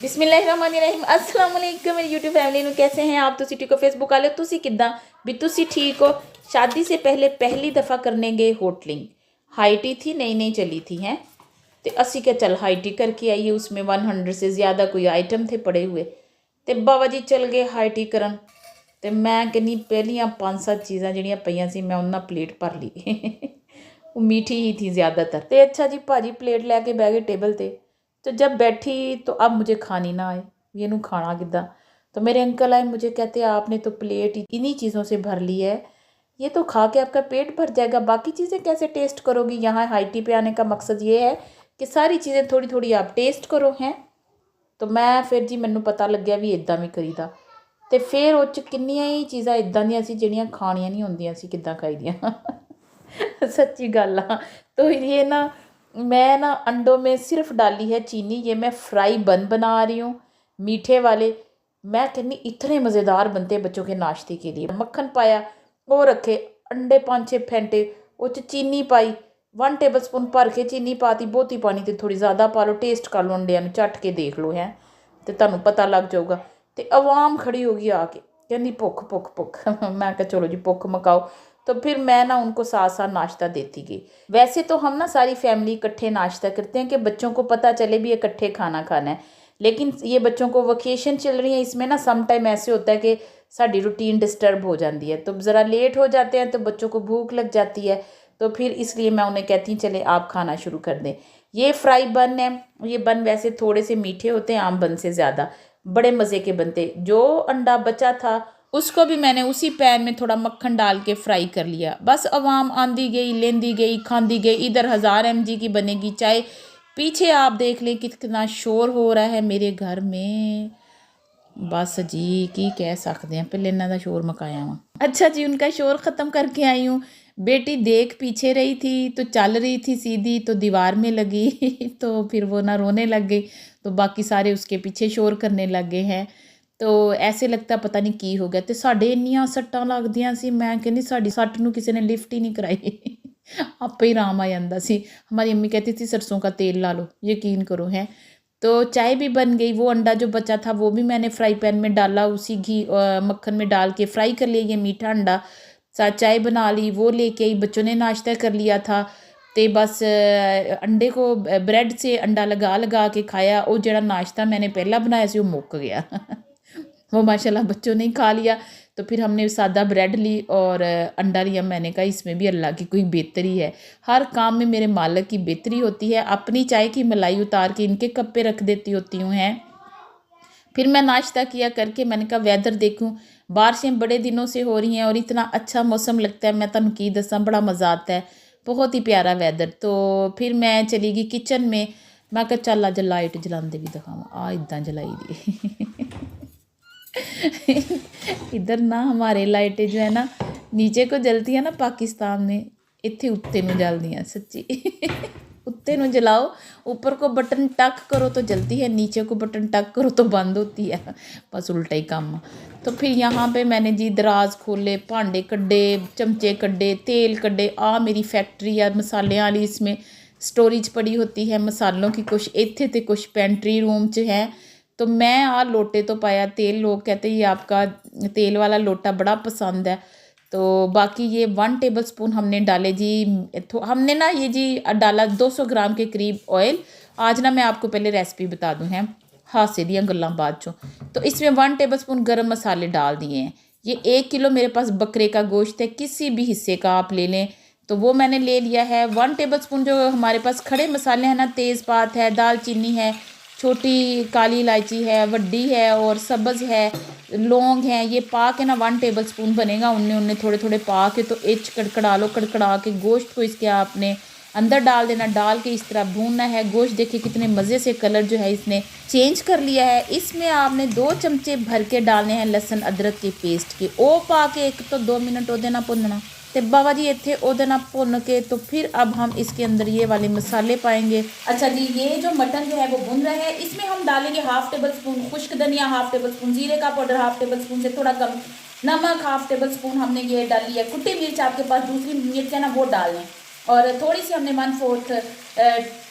बिस्मिल्लाहिर्रहमानिर्रहीम अस्सलाम वालेकुम मेरी यूट्यूब फैमिली ਨੂੰ कैसे हैं आप ਤੁਸੀਂ ਠੀਕ ਹੋ फेसबुक वाले ਤੁਸੀਂ ਕਿੱਦਾਂ भी ਤੁਸੀਂ ठीक हो। शादी से पहले पहली दफ़ा करने गए होटलिंग हाईटी थी नई नई चली थी हैं तो असी क्या चल हाईटी करके आइए उसमें 100 से ज़्यादा कोई आइटम थे पड़े हुए तो बाबा जी चल गए हाईटी करन तो मैं कहनी पहलियां 5-7 चीज़ां ਜਿਹੜੀਆਂ ਪਈਆਂ ਸੀ मैं उन्ना प्लेट भर ली वो मीठी ही थी ज़्यादातर तो अच्छा जी भाजी प्लेट लैके बह गए टेबल पर तो जब बैठी तो अब मुझे खानी ना आए ये नू खाना किदा तो मेरे अंकल आए मुझे कहते आपने तो प्लेट इन्हीं चीज़ों से भर ली है ये तो खा के आपका पेट भर जाएगा बाकी चीज़ें कैसे टेस्ट करोगी। यहाँ हाईटी पे आने का मकसद ये है कि सारी चीज़ें थोड़ी थोड़ी आप टेस्ट करो हैं। तो मैं फिर जी मैनू पता लग गया भी इदा भी करीदा तो फिर उस किन्नियां ही चीज़ां इदां दियां सी जिहड़ियां खाणियां नहीं होंदियां सी किद्दां खाई दियां सच्ची गल आ। तो ये ना मैं ना अंडों में सिर्फ डाली है चीनी। ये मैं फ्राई बन बना रही हूँ मीठे वाले। मैं कहनी इतने मज़ेदार बनते हैं बच्चों के नाश्ते के लिए। मक्खन पाया वो रखे अंडे 5-6 फेंटे उस चीनी पाई 1 टेबल स्पून भर के चीनी पाती बहुती पानी तो थोड़ी ज़्यादा पा लो टेस्ट कर लो अंडिया झट के देख लो है तो तुहानू पता लग जाऊगा। तो आवाम खड़ी होगी आके कहनी भुख भुख भुख मैं कहा चलो जी भुख मकाओ। तो फिर मैं ना उनको साथ साथ नाश्ता देती गई। वैसे तो हम ना सारी फैमिली इकट्ठे नाश्ता करते हैं कि बच्चों को पता चले भी इकट्ठे खाना खाना है। लेकिन ये बच्चों को वकेशन चल रही है इसमें ना सम टाइम ऐसे होता है कि साड़ी रूटीन डिस्टर्ब हो जाती है तो ज़रा लेट हो जाते हैं तो बच्चों को भूख लग जाती है। तो फिर इसलिए मैं उन्हें कहती हूँ चले आप खाना शुरू कर दें। ये फ्राई बन है। ये बन वैसे थोड़े से मीठे होते हैं आम बन से ज़्यादा बड़े मज़े के बनते। जो अंडा बचा था उसको भी मैंने उसी पैन में थोड़ा मक्खन डाल के फ्राई कर लिया। बस आवाम आंदी गई लेंदी गई खांदी गई। इधर 1000 mg की बनेगी चाय। पीछे आप देख लें कितना शोर हो रहा है मेरे घर में। बस जी की कह सकते हैं पहले इन्हों का शोर मकाया वा। अच्छा जी उनका शोर ख़त्म करके आई हूँ। बेटी देख पीछे रही थी तो चल रही थी सीधी तो दीवार में लगी तो फिर वो ना रोने लग गई तो बाकी सारे उसके पीछे शोर करने लग गए हैं। तो ऐसे लगता पता नहीं की हो गया तो साढ़े इन्नियां सट्टां लगदियां सी। मैं कहनी साड़ी सट नूं किसी ने लिफ्ट ही नहीं कराई आपे ही आराम आ जाता सी। हमारी अम्मी कहती थी सरसों का तेल ला लो यकीन करो है। तो चाय भी बन गई। वो अंडा जो बचा था वो भी मैंने फ्राई पैन में डाला उसी घी मक्खन में डाल के फ्राई कर लिया। ये मीठा अंडा साथ चाय बना ली वो लेके आई। बच्चों ने नाश्ता कर लिया था तो बस अंडे को ब्रेड से अंडा लगा लगा के खाया। वो जड़ा नाश्ता मैंने पहला बनाया सी वो मुक गया वो माशाल्लाह बच्चों ने खा लिया। तो फिर हमने सादा ब्रेड ली और अंडा लिया। मैंने कहा इसमें भी अल्लाह की कोई बेहतरी है। हर काम में मेरे मालिक की बेहतरी होती है। अपनी चाय की मलाई उतार के इनके कप पे रख देती होती हूँ हैं। फिर मैं नाश्ता किया करके मैंने कहा वेदर देखूँ बारिशें बड़े दिनों से हो रही हैं और इतना अच्छा मौसम लगता है। मैं तुहानू की दसा बड़ा मज़ा आता है बहुत ही प्यारा वैदर। तो फिर मैं चली गई किचन में। मैं कहा चल अज लाइट जलाते भी दिखावा आ इदा जलाई दी इधर ना हमारे लाइटें जो है ना नीचे को जलती है ना पाकिस्तान में इत्थे उत्ते नू जलदियाँ सच्ची उत्ते नू जलाओ ऊपर को बटन टक करो तो जलती है नीचे को बटन टक करो तो बंद होती है। बस उल्टा ही काम। तो फिर यहाँ पे मैंने जी दराज खोले भांडे कड्डे चमचे कड्डे तेल कड्डे। आ मेरी फैक्ट्री है मसाले वाली इसमें स्टोरेज पड़ी होती है मसालों की कुछ इत्थे ते कुछ पेंट्री रूम च है। तो मैं आ लोटे तो पाया तेल। लोग कहते ये आपका तेल वाला लोटा बड़ा पसंद है। तो बाकी ये 1 टेबल स्पून हमने डाले जी। हमने ना ये जी डाला 200 ग्राम के करीब ऑयल। आज ना मैं आपको पहले रेसिपी बता दूँ हैं हासे दियाँ गल्लां बाद चों। तो इसमें 1 टेबल स्पून गर्म मसाले डाल दिए हैं। ये 1 किलो मेरे पास बकरे का गोश्त है किसी भी हिस्से का आप ले लें तो वो मैंने ले लिया है। 1 टेबल स्पून जो हमारे पास खड़े मसाले हैं ना तेज़पात है दालचीनी है छोटी काली इलायची है वड्डी है और सब्ज़ है लौंग है। ये पा के ना 1 टेबल स्पून बनेगा उन्ने उन्ने थोड़े थोड़े पा के तो इच कड़कड़ा लो। कड़कड़ा के गोश्त को इसके आपने अंदर डाल देना। डाल के इस तरह भूनना है। गोश्त देखिए कितने मज़े से कलर जो है इसने चेंज कर लिया है। इसमें आपने 2 चमचे भर के डालने हैं लहसुन अदरक के पेस्ट के। ओ पा के 1 तो 2 मिनट ओदे ना भुनना तो बाबा जी इतने ओदे ना भुन के तो फिर अब हम इसके अंदर ये वाले मसाले पाएंगे। अच्छा जी ये जो मटन जो है वो भुन रहा है। इसमें हम डालेंगे 1/2 टेबल स्पून खुश्क धनिया 1/2 टेबल स्पून जीरे का पाउडर 1/2 टेबल स्पून से थोड़ा कम नमक 1/2 टेबल स्पून हमने ये डाली है। कुटी मिर्च आपके पास दूसरी मिर्च है ना वो डाल लें और थोड़ी सी हमने 1/4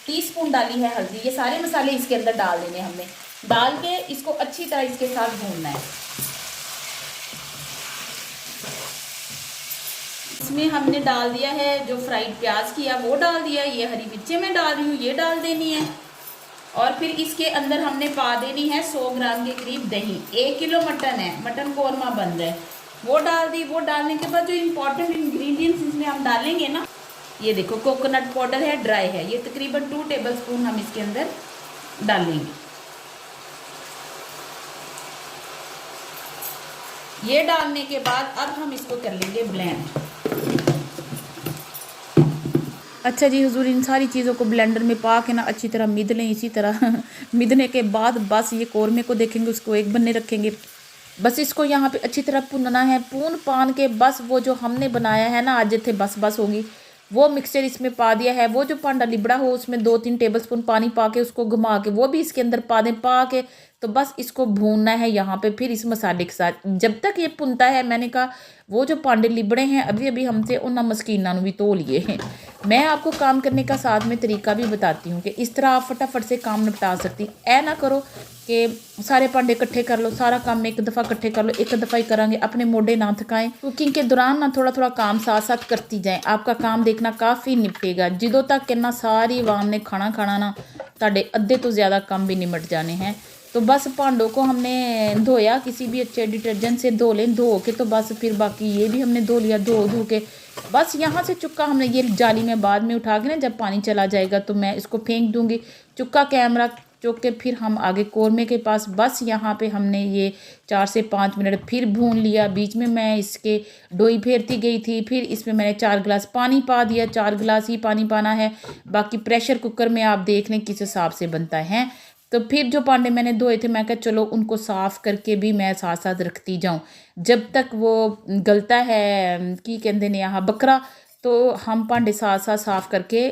टीस्पून डाली है हल्दी। ये सारे मसाले इसके अंदर डाल देने हमने। डाल के इसको अच्छी तरह इसके साथ भूनना है। इसमें हमने डाल दिया है जो फ्राइड प्याज किया वो डाल दिया, ये हरी मिर्चें मैं डाल रही हूँ ये डाल देनी है। और फिर इसके अंदर हमने पा देनी है 100 ग्राम के करीब दही। 1 किलो मटन है, मटन कौरमा बन रहा है, वो डाल दी। वो डालने के बाद जो इम्पोर्टेंट इंग्रेडिएंट्स इसमें हम डालेंगे ना, ये देखो कोकोनट पाउडर है, ड्राई है, ये तकरीबन 2 टेबलस्पून हम इसके अंदर डालेंगे। ये डालने के बाद अब हम इसको कर लेंगे ब्लेंड। अच्छा जी हुजूर, इन सारी चीज़ों को ब्लेंडर में पा के ना अच्छी तरह मिद लें। इसी तरह मिदने के बाद बस ये कौरमे को देखेंगे, उसको एक बनने रखेंगे। बस इसको यहाँ पे अच्छी तरह भुनना है। पून पान के बस वो जो हमने बनाया है ना आज थे बस होगी, वो मिक्सचर इसमें पा दिया है। वो जो पांडा लिबड़ा हो उसमें 2-3 टेबलस्पून पानी पा के उसको घुमा के वो भी इसके अंदर पा दें। पा के तो बस इसको भूनना है यहाँ पे फिर इस मसाले के साथ जब तक ये भुनता है। मैंने कहा वो जो पांडे लिबड़े हैं अभी अभी हमसे उन मस्कीना भी तो लिए हैं। मैं आपको काम करने का साथ में तरीका भी बताती हूँ कि इस तरह आप फटाफट से काम निपटा सकती। ऐ ना करो कि सारे भांडे इकट्ठे कर लो, सारा काम एक दफ़ा इकट्ठे कर लो, एक दफ़ा ही करांगे, अपने मोढे ना थकाएं। कुकिंग के दौरान ना थोड़ा थोड़ा काम साथ साथ करती जाएं, आपका काम देखना काफ़ी निपटेगा। जिदों तक कि ना सारी आवाम ने खाना खाना ना ताड़े अद्धे तो ज़्यादा काम भी निमट जाने हैं। तो बस भांडों को हमने धोया, किसी भी अच्छे डिटर्जेंट से धो लें, धो के तो बस फिर बाकी ये भी हमने धो लिया, धो के बस यहाँ से चुक्का हमने ये जाली में बाद में उठा के ना जब पानी चला जाएगा तो मैं इसको फेंक दूँगी। चुक्का कैमरा चुक के फिर हम आगे कौरमे के पास बस यहाँ पे हमने ये 4 से 5 मिनट फिर भून लिया। बीच में मैं इसके डोई फेरती गई थी। फिर इसमें मैंने 4 गिलास पानी पा दिया, 4 गिलास ही पानी पाना है। बाकी प्रेशर कुकर में आप देख लें किस हिसाब से बनता है। तो फिर जो भांडे मैंने धोए थे मैं कहा चलो उनको साफ़ करके भी मैं साथ साथ रखती जाऊँ जब तक वो गलता है की कहते हैं यहाँ बकरा। तो हम भांडे साथ साथ साफ़ करके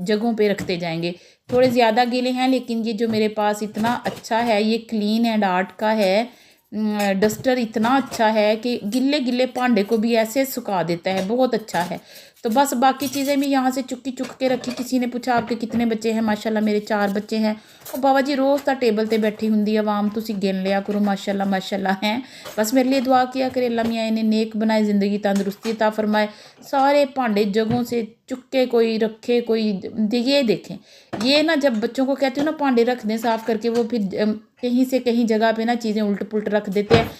जगहों पे रखते जाएंगे। थोड़े ज़्यादा गीले हैं लेकिन ये जो मेरे पास इतना अच्छा है, ये क्लीन एंड आर्ट का है डस्टर, इतना अच्छा है कि गिल्ले गिल्ले भांडे को भी ऐसे सुखा देता है, बहुत अच्छा है। तो बस बाकी चीज़ें भी यहाँ से चुक्की चुक के रखी। किसी ने पूछा आपके कितने बच्चे हैं? माशाल्लाह मेरे 4 बच्चे हैं। और बाबा जी रोज़ तो टेबल ते बैठी होंगी आवाम, तुसी गिन लिया करो माशाल्लाह माशाल्लाह हैं। बस मेरे लिए दुआ किया करे अल्लाह मियाँ इन्हें नेक बनाए, ज़िंदगी तंदुरुस्ती अता फरमाए। सारे भांडे जगहों से चुक्के कोई रखे कोई ये देखें। ये ना जब बच्चों को कहती हूँ ना भांडे रख दें साफ़ करके, वो फिर कहीं से कहीं जगह पे ना चीज़ें उल्ट पुल्ट रख देते हैं।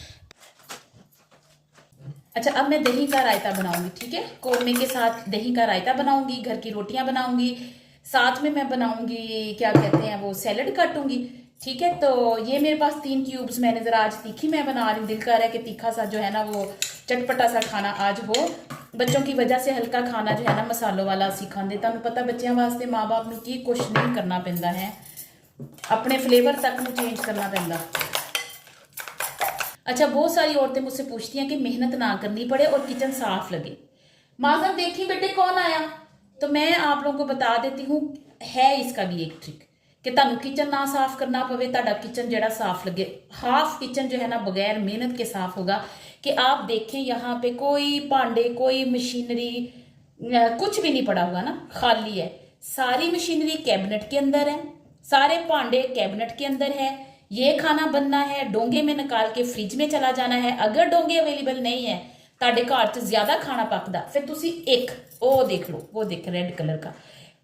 अच्छा अब मैं दही का रायता बनाऊंगी, ठीक है। कौरमे के साथ दही का रायता बनाऊंगी, घर की रोटियां बनाऊंगी, साथ में मैं बनाऊंगी क्या कहते हैं वो सैलड काटूंगी, ठीक है। तो ये मेरे पास 3 क्यूब्स मैंने ज़रा आज तीखी मैं बना रही हूँ। दिल कर रहा है कि तीखा सा जो है ना वो चटपटा सा खाना आज हो। बच्चों की वजह से हल्का खाना जो है ना मसालों वाला असी खाते। तुहानू पता बच्चों वास्ते माँ बाप नूं की कुछ नहीं करना पैंदा है, अपने फ्लेवर तक नूं चेंज करना पैंदा। अच्छा बहुत सारी औरतें मुझसे पूछती हैं कि मेहनत ना करनी पड़े और किचन साफ लगे। माजम देखी बेटे कौन आया। तो मैं आप लोगों को बता देती हूँ है इसका भी एक ट्रिक कि तुहानू किचन ना साफ करना पवे, तुहाडा किचन जड़ा साफ लगे। हाफ किचन जो है ना बगैर मेहनत के साफ होगा कि आप देखें यहाँ पे कोई भांडे कोई मशीनरी कुछ भी नहीं पड़ा हुआ ना, खाली है। सारी मशीनरी कैबिनेट के अंदर है, सारे भांडे कैबिनेट के अंदर है। ये खाना बनना है डोंगे में निकाल के फ्रिज में चला जाना है। अगर डोंगे अवेलेबल नहीं है ताड़े घर च ज्यादा खाना पकदा फिर तुसी एक वो देख लो, वो देख रेड कलर का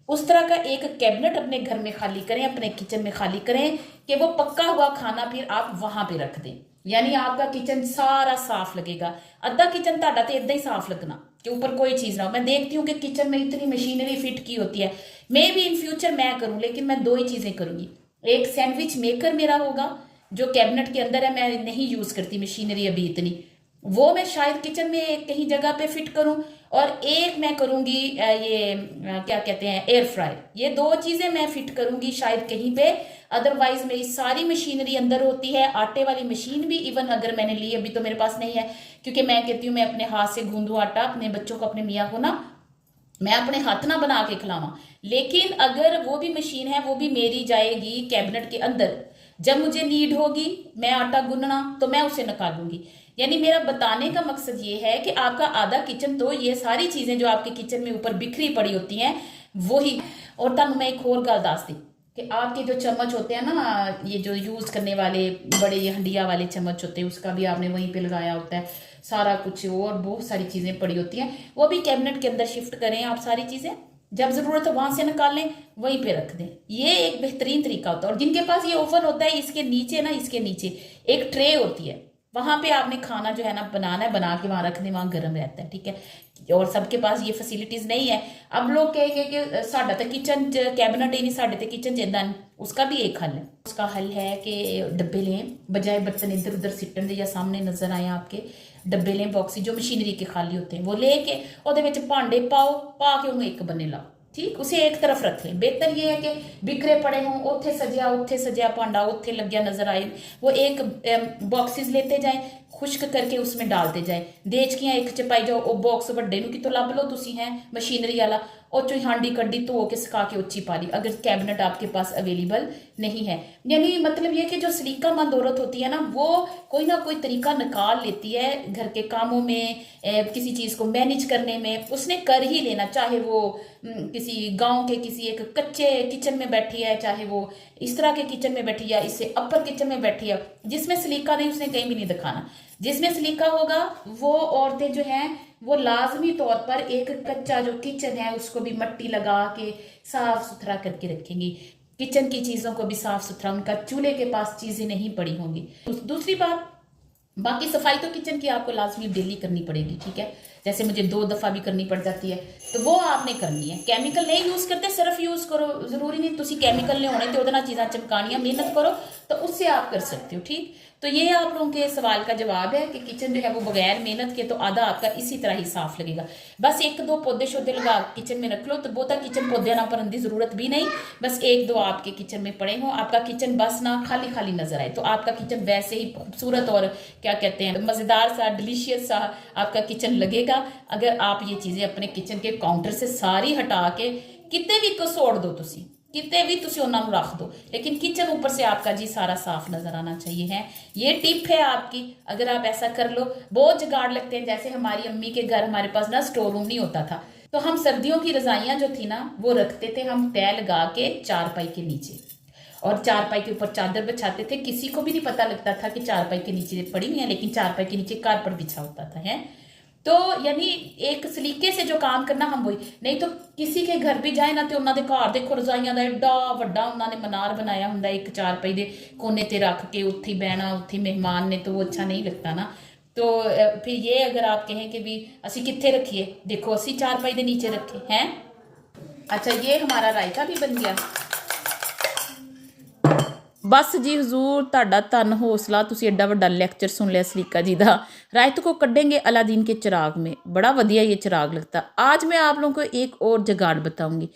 उस तरह का एक कैबिनेट अपने घर में खाली करें, अपने किचन में खाली करें कि वो पक्का हुआ खाना फिर आप वहां पे रख दें। यानी आपका किचन सारा साफ लगेगा। अद्धा किचन ताड़ा तो इदा ही साफ लगना कि ऊपर कोई चीज ना हो। मैं देखती हूँ कि किचन में इतनी मशीनरी फिट की होती है। मे भी इन फ्यूचर मैं करूँ लेकिन मैं 2 ही चीजें करूंगी। एक सैंडविच मेकर मेरा होगा जो कैबिनेट के अंदर है, मैं नहीं यूज करती मशीनरी अभी इतनी, वो मैं शायद किचन में कहीं जगह पे फिट करूं। और एक मैं करूंगी ये क्या कहते हैं एयर फ्राई। ये 2 चीजें मैं फिट करूंगी शायद कहीं पे। अदरवाइज मेरी सारी मशीनरी अंदर होती है। आटे वाली मशीन भी इवन अगर मैंने ली अभी तो मेरे पास नहीं है, क्योंकि मैं कहती हूँ मैं अपने हाथ से गूंदूं आटा, अपने बच्चों को अपने मियाँ को ना मैं अपने हाथ ना बना के खिलावा। लेकिन अगर वो भी मशीन है वो भी मेरी जाएगी कैबिनेट के अंदर। जब मुझे नीड होगी मैं आटा गूंदना तो मैं उसे निकालूंगी। यानी मेरा बताने का मकसद ये है कि आपका आधा किचन तो ये सारी चीजें जो आपके किचन में ऊपर बिखरी पड़ी होती हैं वही। और तुहानू मैं एक होर गल दस दी, कि आपके जो चम्मच होते हैं ना, ये जो यूज़ करने वाले बड़े ये हंडिया वाले चम्मच होते हैं, उसका भी आपने वहीं पे लगाया होता है। सारा कुछ और बहुत सारी चीज़ें पड़ी होती हैं, वो भी कैबिनेट के अंदर शिफ्ट करें आप सारी चीज़ें। जब ज़रूरत हो वहाँ से निकाल लें, वहीं पे रख दें। ये एक बेहतरीन तरीका होता है। और जिनके पास ये ओवन होता है, इसके नीचे ना, इसके नीचे एक ट्रे होती है, वहाँ पे आपने खाना जो है ना बनाना है, बना के वहाँ रख दें, वहाँ गर्म रहता है, ठीक है। और सबके पास ये फैसिलिटीज़ नहीं है। अब लोग कहेंगे कि साडा तो किचन कैबिनेट ही नहीं, साडे तो किचन च इदां नहीं। उसका भी एक हल है। उसका हल है कि डब्बे लें, बजाय बर्तन इधर उधर सिटन दे, या सामने नजर आए आपके डब्बे लें बॉक्सी जो मशीनरी के खाली होते हैं, वो लेके ਉਹਦੇ ਵਿੱਚ भांडे पाओ, पा के ਉਹਨੂੰ एक बने लाओ, ठीक। उसे एक तरफ रख लें। बेहतर ये है कि बिखरे पड़े हों, उत्थे सजिया भांडा उत्थे लग्या नजर आए, वो एक बॉक्सेस लेते जाएं, खुश्क करके उसमें डालते जाए। देचकियां एक च पाई जाओ, वो बॉक्स ਵੱਡੇ ਨੂੰ कितों ਲੱਭ लो तुसी है मशीनरी वाला, और चो हांडी कड्डी धो के सुखा के उच्ची पा ली, अगर कैबिनेट आपके पास अवेलेबल नहीं है। यानी मतलब ये कि जो सलीकामंद औरत होती है ना, वो कोई ना कोई तरीका निकाल लेती है घर के कामों में, किसी चीज़ को मैनेज करने में उसने कर ही लेना। चाहे वो किसी गांव के किसी एक कच्चे किचन में बैठी है, चाहे वो इस तरह के किचन में बैठी है, या इससे अपर किचन में बैठी है, जिसमें सलीका नहीं उसने कहीं भी नहीं दिखाना। जिसमें सलीका होगा वो औरतें जो हैं वो लाजमी तौर पर एक कच्चा जो किचन है उसको भी मिट्टी लगा के साफ सुथरा करके रखेंगी। किचन की चीज़ों को भी साफ सुथरा, उनका चूल्हे के पास चीज़ें नहीं पड़ी होंगी। दूसरी बात, बाकी सफाई तो किचन की आपको लाजमी डेली करनी पड़ेगी, ठीक है। जैसे मुझे 2 दफ़ा भी करनी पड़ जाती है, तो वो आपने करनी है। केमिकल नहीं यूज़ करते, सिर्फ यूज़ करो, ज़रूरी नहीं तुसी केमिकल नहीं होने तो ਉਹਦੇ ਨਾਲ चीज़ां चमकानियां, मेहनत करो तो उससे आप कर सकते हो, ठीक। तो ये आप लोगों के सवाल का जवाब है कि किचन जो है वो बगैर मेहनत के तो आधा आपका इसी तरह ही साफ लगेगा। बस 1-2 पौधे शौधे लगा किचन में रख लो, तो बहुता किचन पौधे ना भरने की जरूरत भी नहीं। बस 1-2 आपके किचन में पड़े हों, आपका किचन बस ना खाली खाली नजर आए, तो आपका किचन वैसे ही खूबसूरत और क्या कहते हैं मज़ेदार सा, डिलीशियस सा आपका किचन लगेगा। अगर आप ये चीज़ें अपने किचन के काउंटर से सारी हटा के कितने भी कसोड़ दो, तुसी कितने भी तुसी उन्होंने रख दो, लेकिन किचन ऊपर से आपका जी सारा साफ नजर आना चाहिए है। ये टिप है आपकी, अगर आप ऐसा कर लो। बहुत जुगाड़ लगते हैं, जैसे हमारी अम्मी के घर हमारे पास ना स्टोर रूम नहीं होता था, तो हम सर्दियों की रजाइयाँ जो थी ना वो रखते थे हम तय लगा के चारपाई के नीचे, और चारपाई के ऊपर चादर बिछाते थे। किसी को भी नहीं पता लगता था कि चारपाई के नीचे पड़ी हुई है, लेकिन चारपाई के नीचे कारपेट बिछा होता था, है। तो यानी एक सलीके से जो काम करना हम वही, नहीं तो किसी के घर भी जाए ना, तो उन्होंने घर देखो रजाइयां का एडा वड्डा उन्होंने मनार बनाया होंगे, एक चारपाई के कोने ते रख के उत्थे बहना, उत्थे मेहमान ने, तो वो अच्छा नहीं लगता ना। तो फिर ये अगर आप कहें कि भी असी कित्थे रखिए, देखो असी चारपाई के नीचे रखे हैं। अच्छा, ये हमारा रायता भी बन गया। बस जी हजूर, ਤੁਹਾਡਾ ਧੰਨ हौसला, ਤੁਸੀਂ एडा ਵੱਡਾ लेक्चर सुन लिया सलीका जी का। रायत को कढ़ेंगे अलादीन के चिराग में, बड़ा वधिया ये चिराग लगता। आज मैं आप लोगों को एक और जुगाड़ बताऊंगी।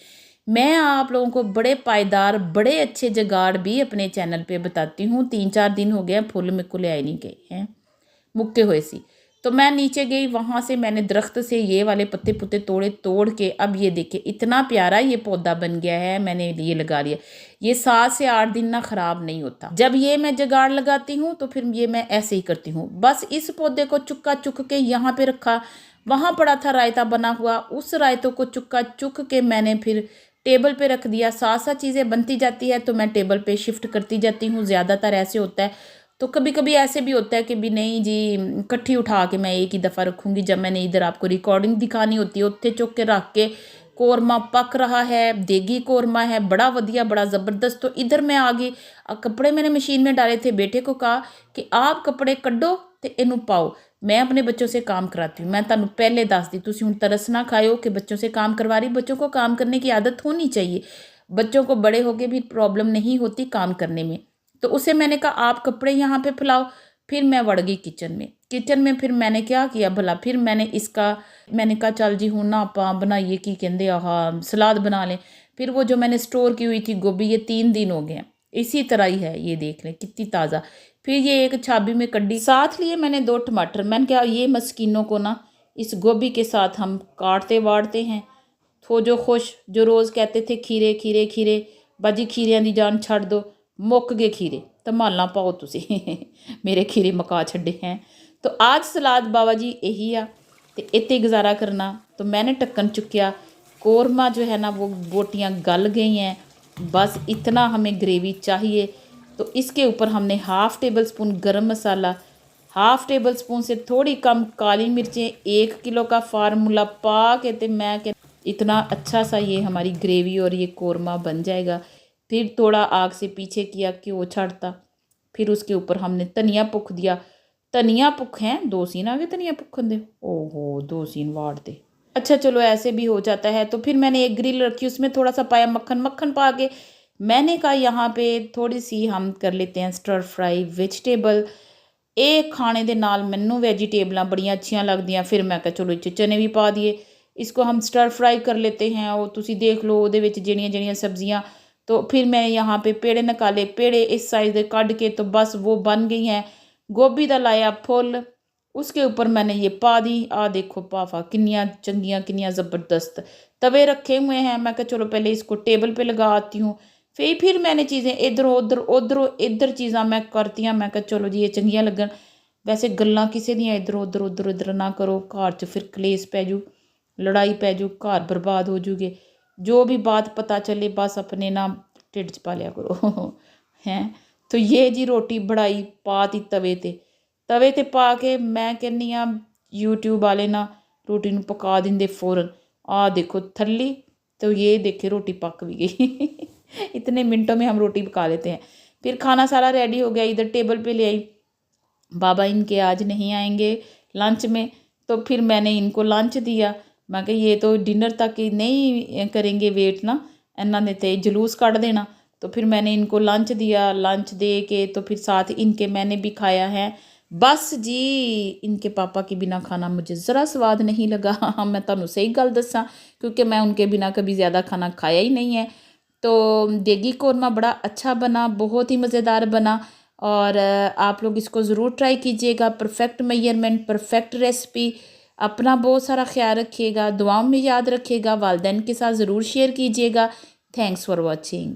मैं आप लोगों को बड़े पायदार बड़े अच्छे जुगाड़ भी अपने चैनल पे बताती हूँ। 3-4 दिन हो गए फुल मेरे को ले आए नहीं गए हैं, मुक्के हुए सी। तो मैं नीचे गई, वहाँ से मैंने दरख्त से ये वाले पत्ते पुत्ते तोड़ के, अब ये देखिए इतना प्यारा ये पौधा बन गया है। मैंने ये लगा लिया, ये 7 से 8 दिन ना ख़राब नहीं होता। जब ये मैं जुगाड़ लगाती हूँ तो फिर ये मैं ऐसे ही करती हूँ। बस इस पौधे को चुक के यहाँ पे रखा, वहाँ पड़ा था रायता बना हुआ, उस रायतों को चुक के मैंने फिर टेबल पे रख दिया। साथ साथ चीज़ें बनती जाती है तो मैं टेबल पे शिफ्ट करती जाती हूँ। ज़्यादातर ऐसे होता है। तो कभी कभी ऐसे भी होता है कि भी नहीं जी इकट्ठी उठा के मैं एक ही दफ़ा रखूँगी। जब मैंने इधर आपको रिकॉर्डिंग दिखानी होती है, उत्थे चुक के रख के कौरमा पक रहा है, देगी कौरमा है, बड़ा वधिया बड़ा ज़बरदस्त। तो इधर मैं आ गई, कपड़े मैंने मशीन में डाले थे। बेटे को कहा कि आप कपड़े कड्डो तो इनू पाओ, मैं अपने बच्चों से काम कराती हूँ। मैं तुहानू पहले दस दी, तुसीं हुण तरस ना खाओ कि बच्चों से काम करवा रही। बच्चों को काम करने की आदत होनी चाहिए। बच्चों को बड़े होके भी प्रॉब्लम नहीं होती काम करने में। तो उसे मैंने कहा आप कपड़े यहाँ पे फैलाओ। फिर मैं वड़ गई किचन में फिर मैंने क्या किया भला, फिर मैंने कहा चल जी हूँ ना आप बनाइए की कहते सलाद बना लें। फिर वो जो मैंने स्टोर की हुई थी गोभी, ये 3 दिन हो गए हैं इसी तरह ही है, ये देख लें कितनी ताज़ा। फिर ये एक छाबी में कड्डी, साथ लिए मैंने 2 टमाटर। मैंने कहा ये मस्किनों को ना इस गोभी के साथ हम काटते वाटते हैं। तो जो खुश जो रोज़ कहते थे खीरे खीरे खीरे, बाजी खीरियां दी जान छड़ दो, मुक गए खीरे, धमाला पाओ तुसी मेरे खीरे मका छड़े हैं। तो आज सलाद बाबा जी यही आ, तो इतने गुजारा करना। तो मैंने ढक्कन चुक्या, कौरमा जो है ना वो बोटियाँ गल गई हैं, बस इतना हमें ग्रेवी चाहिए। तो इसके ऊपर हमने हाफ़ टेबल स्पून गरम मसाला, हाफ़ टेबल स्पून से थोड़ी कम काली मिर्चें, 1 किलो का फार्मूला पा के ते मैं के इतना अच्छा सा ये हमारी ग्रेवी और ये कोरमा बन जाएगा। फिर थोड़ा आग से पीछे किया, घ्यो छाड़ता, फिर उसके ऊपर हमने धनिया पुख दिया। धनिया पुख हैं 2 सीन आ गए धनिया पुखन दे, ओहो 2 सीन वाड़ दे। अच्छा चलो ऐसे भी हो जाता है। तो फिर मैंने एक ग्रिल रखी, उसमें थोड़ा सा पाया मक्खन, मक्खन पा के मैंने कहा यहाँ पे थोड़ी सी हम कर लेते हैं स्टर फ्राई वेजिटेबल। ਇਹ ਖਾਣੇ ਦੇ ਨਾਲ ਮੈਨੂੰ ਵੈਜੀਟੇਬਲਾਂ ਬੜੀਆਂ ਅੱਛੀਆਂ ਲੱਗਦੀਆਂ। ਫਿਰ ਮੈਂ ਕਿਹਾ ਚਲੋ ਇਹ 'ਚ ਚਨੇ ਵੀ ਪਾ ਦੀਏ, इसको हम स्टर फ्राई कर लेते हैं। ਉਹ ਤੁਸੀਂ ਦੇਖ ਲਓ ਉਹਦੇ ਵਿੱਚ ਜਿਹੜੀਆਂ ਜਿਹੜੀਆਂ सब्जियाँ। तो फिर मैं यहाँ पे पेड़े निकाले, पेड़े इस साइज़ के कट के, तो बस वो बन गई हैं। गोभी का लाया फुल, उसके ऊपर मैंने ये पा दी। आ देखो पाफा किनिया चंगियाँ किनिया ज़बरदस्त। तवे रखे हुए हैं, मैं कहा चलो पहले इसको टेबल पे लगा आती हूँ। फिर मैंने चीज़ें इधरों उधरों इधर चीज़ां मैं करतियाँ। मैं कहा चलो जी ये चंगियाँ लगन। वैसे गल्लां किसी दियां इधरों उधर ना करो, घर च फिर कलेस पै जू, लड़ाई पै जू, घर बर्बाद हो जूगे। जो भी बात पता चले बस अपने ना ढिड च पा लिया करो हैं। तो ये जी रोटी बढ़ाई, पाती तवे ते पा के मैं कहनी हाँ यूट्यूब वाले ना रोटी नूं पका देंदे फौरन। आ देखो थल्ली, तो ये देखे रोटी पक भी गई इतने मिनटों में हम रोटी पका लेते हैं। फिर खाना सारा रेडी हो गया, इधर टेबल पे ले आई। बाबा इनके आज नहीं आएंगे लंच में, तो फिर मैंने इनको लंच दिया। मैं कहा ये तो डिनर तक ही नहीं करेंगे वेट ना, इन्होंने तो जलूस काट देना। तो फिर मैंने इनको लंच दिया, लंच दे के तो फिर साथ इनके मैंने भी खाया है। बस जी इनके पापा के बिना खाना मुझे ज़रा स्वाद नहीं लगा। मैं तुहानू सही गल दसा, क्योंकि मैं उनके बिना कभी ज़्यादा खाना खाया ही नहीं है। तो देगी कौरमा बड़ा अच्छा बना, बहुत ही मज़ेदार बना। और आप लोग इसको ज़रूर ट्राई कीजिएगा। Perfect measurement, perfect recipe. अपना बहुत सारा ख्याल रखिएगा, दुआओं में याद रखिएगा, वालदैन के साथ ज़रूर शेयर कीजिएगा। Thanks for watching.